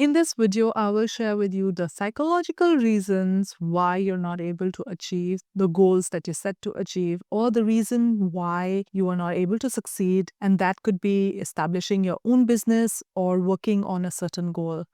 In this video, I will share with you the psychological reasons why you're not able to achieve the goals that you set to achieve, or the reason why you are not able to succeed. And that could be establishing your own business or working on a certain goal.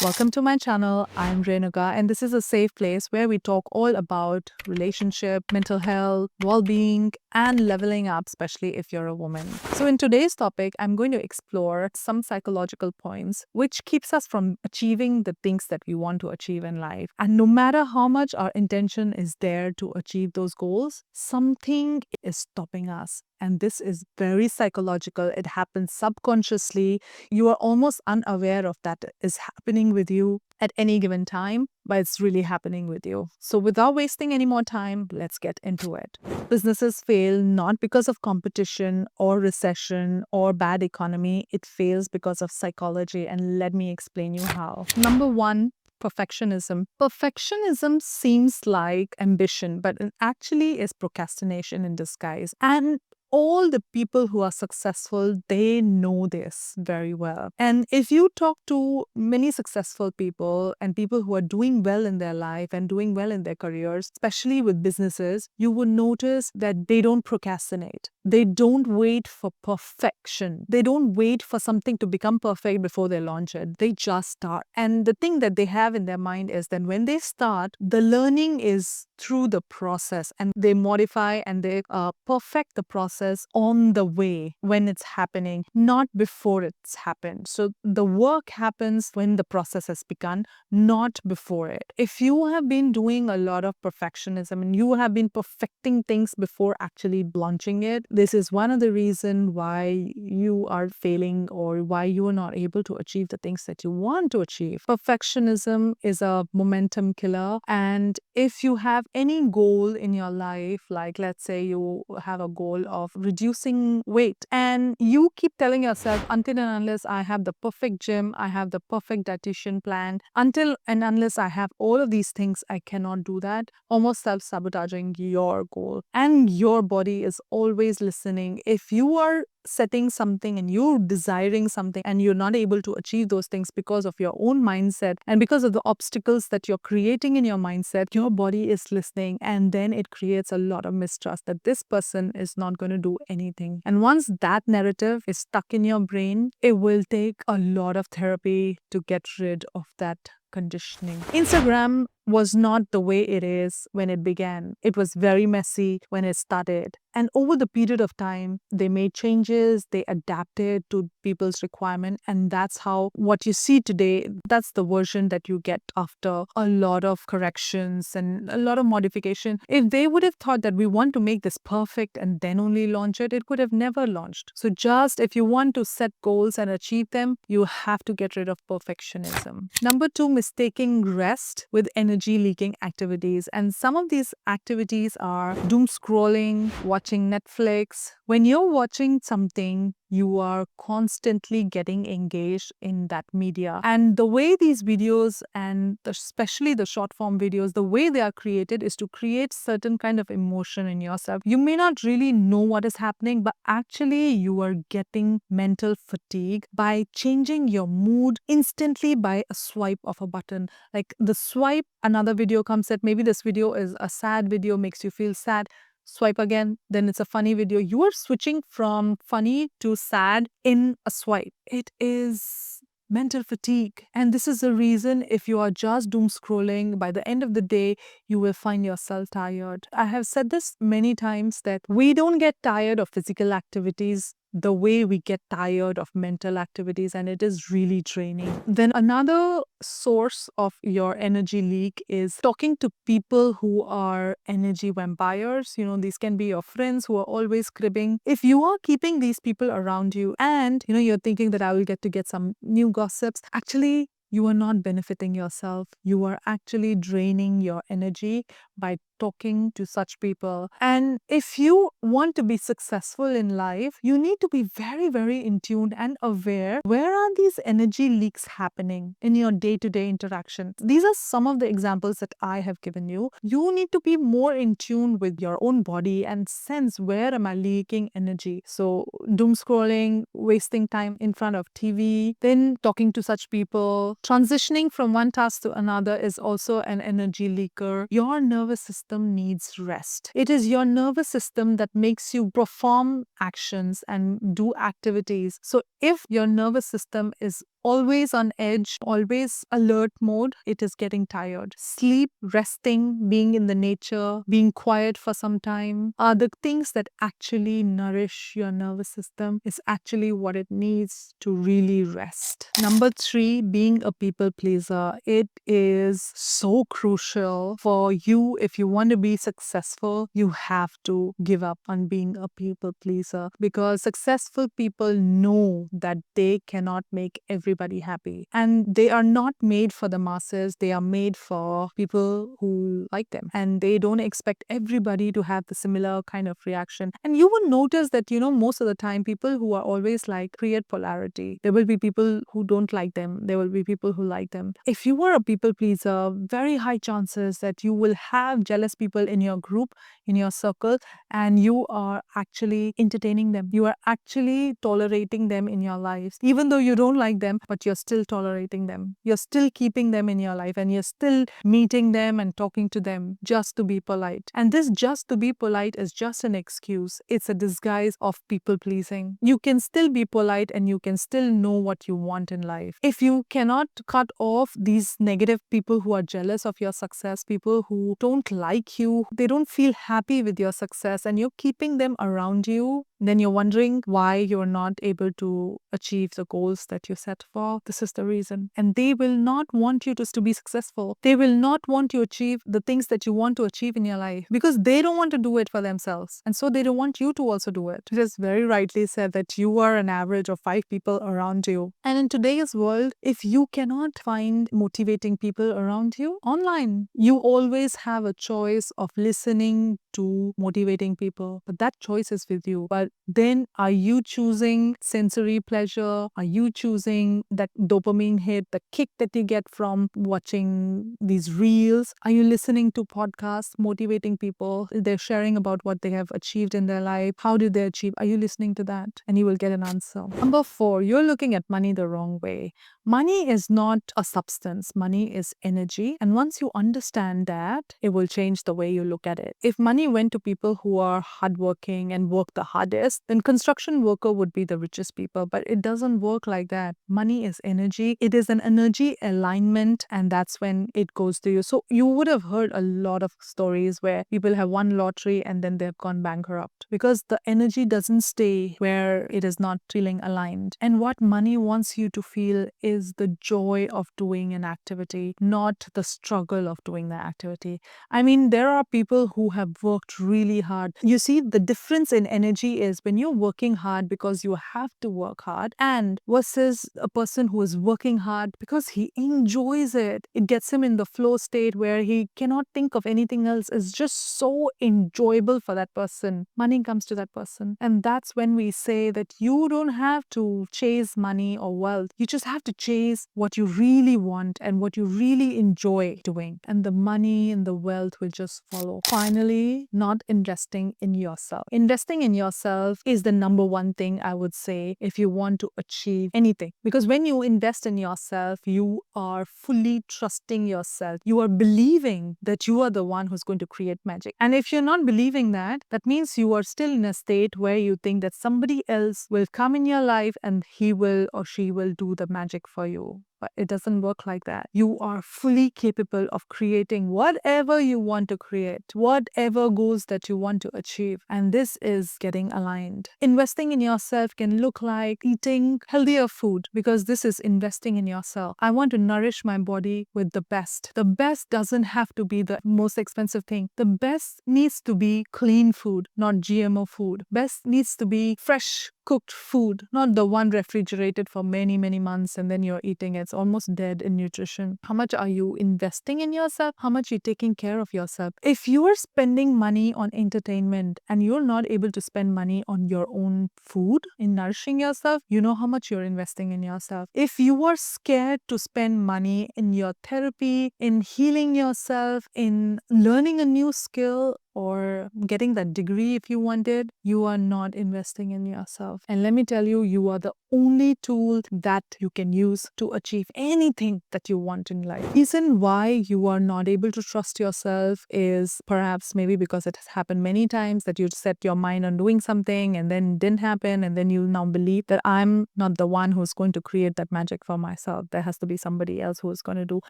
Welcome to my channel. I'm Renuka, and this is a safe place where we talk all about relationship, mental health, well-being, and leveling up, especially if you're a woman. So in today's topic, I'm going to explore some psychological points which keeps us from achieving the things that we want to achieve in life. And no matter how much our intention is there to achieve those goals, something is stopping us. And this is very psychological. It happens subconsciously. You are almost unaware of that is happening with you at any given time, but it's really happening with you. So without wasting any more time, let's get into it. Businesses fail not because of competition or recession or bad economy. It fails because of psychology. And let me explain you how. Number one, perfectionism. Perfectionism seems like ambition, but it actually is procrastination in disguise. And all the people who are successful, they know this very well. And if you talk to many successful people and people who are doing well in their life and doing well in their careers, especially with businesses, you will notice that they don't procrastinate. They don't wait for perfection. They don't wait for something to become perfect before they launch it. They just start. And the thing that they have in their mind is that when they start, the learning is through the process, and they modify and they perfect the process on the way when it's happening, not before it's happened. So the work happens when the process has begun, not before it. If you have been doing a lot of perfectionism and you have been perfecting things before actually launching it, this is one of the reasons why you are failing or why you are not able to achieve the things that you want to achieve. Perfectionism is a momentum killer, and if you have any goal in your life, like let's say you have a goal of reducing weight, and you keep telling yourself, until and unless I have the perfect gym, I have the perfect dietitian plan, until and unless I have all of these things, I cannot do that, almost self-sabotaging your goal. And your body is always listening. If you are setting something and you're desiring something and you're not able to achieve those things because of your own mindset and because of the obstacles that you're creating in your mindset, your body is listening, and then it creates a lot of mistrust that this person is not going to do anything. And once that narrative is stuck in your brain, it will take a lot of therapy to get rid of that conditioning. Instagram was not the way it is when it began. It was very messy when it started. And over the period of time, they made changes, they adapted to people's requirement. And that's how what you see today, that's the version that you get after a lot of corrections and a lot of modification. If they would have thought that we want to make this perfect and then only launch it, it could have never launched. So just if you want to set goals and achieve them, you have to get rid of perfectionism. Number two, mistaking rest with energy leaking activities. And some of these activities are doom scrolling, watching Netflix. When you're watching something, you are constantly getting engaged in that media. And the way these videos, and especially the short form videos, the way they are created is to create certain kind of emotion in yourself. You may not really know what is happening, but actually you are getting mental fatigue by changing your mood instantly by a swipe of a button. Like the swipe, another video comes at, maybe this video is a sad video, makes you feel sad. Swipe again, then it's a funny video. You are switching from funny to sad in a swipe. It is mental fatigue. And this is the reason, if you are just doom scrolling, by the end of the day, you will find yourself tired. I have said this many times that we don't get tired of physical activities the way we get tired of mental activities, and it is really draining. Then another source of your energy leak is talking to people who are energy vampires. These can be your friends who are always cribbing. If you are keeping these people around you and you're thinking that I will get to get some new gossips, actually you are not benefiting yourself. You are actually draining your energy by talking to such people. And if you want to be successful in life, you need to be very, very in tune and aware where are these energy leaks happening in your day-to-day interaction. These are some of the examples that I have given you. You need to be more in tune with your own body and sense where am I leaking energy. So doom scrolling, wasting time in front of TV, then talking to such people, transitioning from one task to another is also an energy leaker. Your nervous system needs rest. It is your nervous system that makes you perform actions and do activities. So if your nervous system is always on edge, always alert mode, it is getting tired. Sleep, resting, being in the nature, being quiet for some time are the things that actually nourish your nervous system, is actually what it needs to really rest. Number 3, being a people pleaser. It is so crucial for you. If you want to be successful, you have to give up on being a people pleaser, because successful people know that they cannot make everybody happy, and they are not made for the masses. They are made for people who like them, and they don't expect everybody to have the similar kind of reaction. And you will notice that, most of the time, people who are always like create polarity. There will be people who don't like them. There will be people who like them. If you are a people pleaser, very high chances that you will have jealous people in your group, in your circle, and you are actually entertaining them. You are actually tolerating them in your lives. Even though you don't like them, but you're still tolerating them. You're still keeping them in your life, and you're still meeting them and talking to them just to be polite. And this just to be polite is just an excuse. It's a disguise of people pleasing. You can still be polite and you can still know what you want in life. If you cannot cut off these negative people who are jealous of your success, people who don't like you, they don't feel happy with your success, and you're keeping them around you, then you're wondering why you're not able to achieve the goals that you set for. This is the reason. And they will not want you to be successful. They will not want you to achieve the things that you want to achieve in your life, because they don't want to do it for themselves. And so they don't want you to also do it. It is very rightly said that you are an average of 5 people around you. And in today's world, if you cannot find motivating people around you online, you always have a choice of listening to motivating people. But that choice is with you. But then are you choosing sensory pleasure? Are you choosing that dopamine hit, the kick that you get from watching these reels? Are you listening to podcasts motivating people? They're sharing about what they have achieved in their life. How did they achieve? Are you listening to that? And you will get an answer. Number 4, you're looking at money the wrong way. Money is not a substance. Money is energy. And once you understand that, it will change the way you look at it. If money went to people who are hardworking and work the hardest, then construction worker would be the richest people. But it doesn't work like that. Money is energy. It is an energy alignment, and that's when it goes to you. So you would have heard a lot of stories where people have won lottery and then they've gone bankrupt, because the energy doesn't stay where it is not feeling aligned. And what money wants you to feel is the joy of doing an activity, not the struggle of doing the activity. I mean, there are people who have worked really hard. You see, the difference in energy is when you're working hard because you have to work hard, and versus a person who is working hard because he enjoys it. It gets him in the flow state where he cannot think of anything else. It's just so enjoyable for that person. Money comes to that person. And that's when we say that you don't have to chase money or wealth. You just have to chase what you really want and what you really enjoy doing. And the money and the wealth will just follow. Finally, not investing in yourself. Investing in yourself is the number one thing I would say if you want to achieve anything. Because when you invest in yourself, you are fully trusting yourself. You are believing that you are the one who's going to create magic. And if you're not believing that, that means you are still in a state where you think that somebody else will come in your life and he will or she will do the magic for you. But it doesn't work like that. You are fully capable of creating whatever you want to create, whatever goals that you want to achieve. And this is getting aligned. Investing in yourself can look like eating healthier food, because this is investing in yourself. I want to nourish my body with the best. The best doesn't have to be the most expensive thing. The best needs to be clean food, not GMO food. Best needs to be fresh, cooked food, not the one refrigerated for many, many months and then you're eating it. It's almost dead in nutrition. How much are you investing in yourself? How much are you taking care of yourself? If you are spending money on entertainment and you're not able to spend money on your own food, in nourishing yourself, you know how much you're investing in yourself. If you are scared to spend money in your therapy, in healing yourself, in learning a new skill, or getting that degree if you wanted, you are not investing in yourself. And let me tell you, you are the only tool that you can use to achieve anything that you want in life. Reason why you are not able to trust yourself is perhaps maybe because it has happened many times that you set your mind on doing something and then it didn't happen, and then you now believe that I'm not the one who's going to create that magic for myself. There has to be somebody else who is going to do.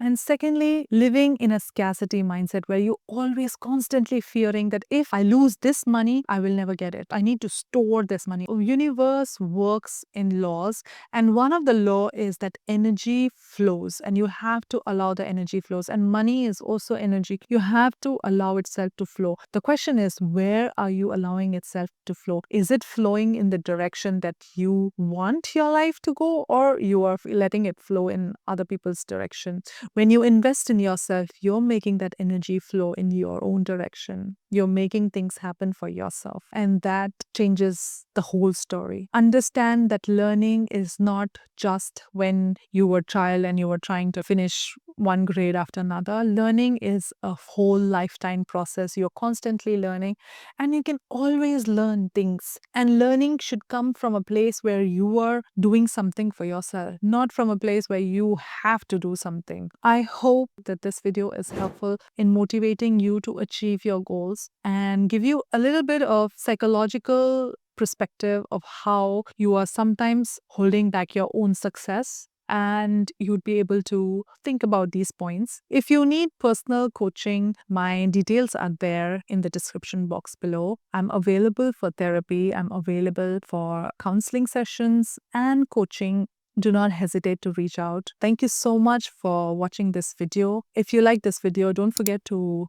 And secondly, living in a scarcity mindset where you always constantly fearing that if I lose this money, I will never get it. I need to store this money. The universe works in laws, and one of the law is that energy flows, and you have to allow the energy flows. And money is also energy. You have to allow itself to flow. The question is, where are you allowing itself to flow? Is it flowing in the direction that you want your life to go, or you are letting it flow in other people's direction? When you invest in yourself, you're making that energy flow in your own direction. You're making things happen for yourself, and that changes the whole story. Understand that learning is not just when you were a child and you were trying to finish one grade after another. Learning is a whole lifetime process. You're constantly learning, and you can always learn things. And learning should come from a place where you are doing something for yourself, not from a place where you have to do something. I hope that this video is helpful in motivating you to achieve your goals and give you a little bit of psychological perspective of how you are sometimes holding back your own success, and you'd be able to think about these points. If you need personal coaching, my details are there in the description box below. I'm available for therapy, I'm available for counseling sessions and coaching. Do not hesitate to reach out. Thank you so much for watching this video. If you like this video, don't forget to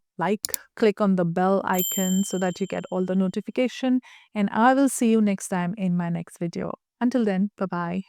click on the bell icon so that you get all the notification, and I will see you next time in my next video. Until then, bye-bye.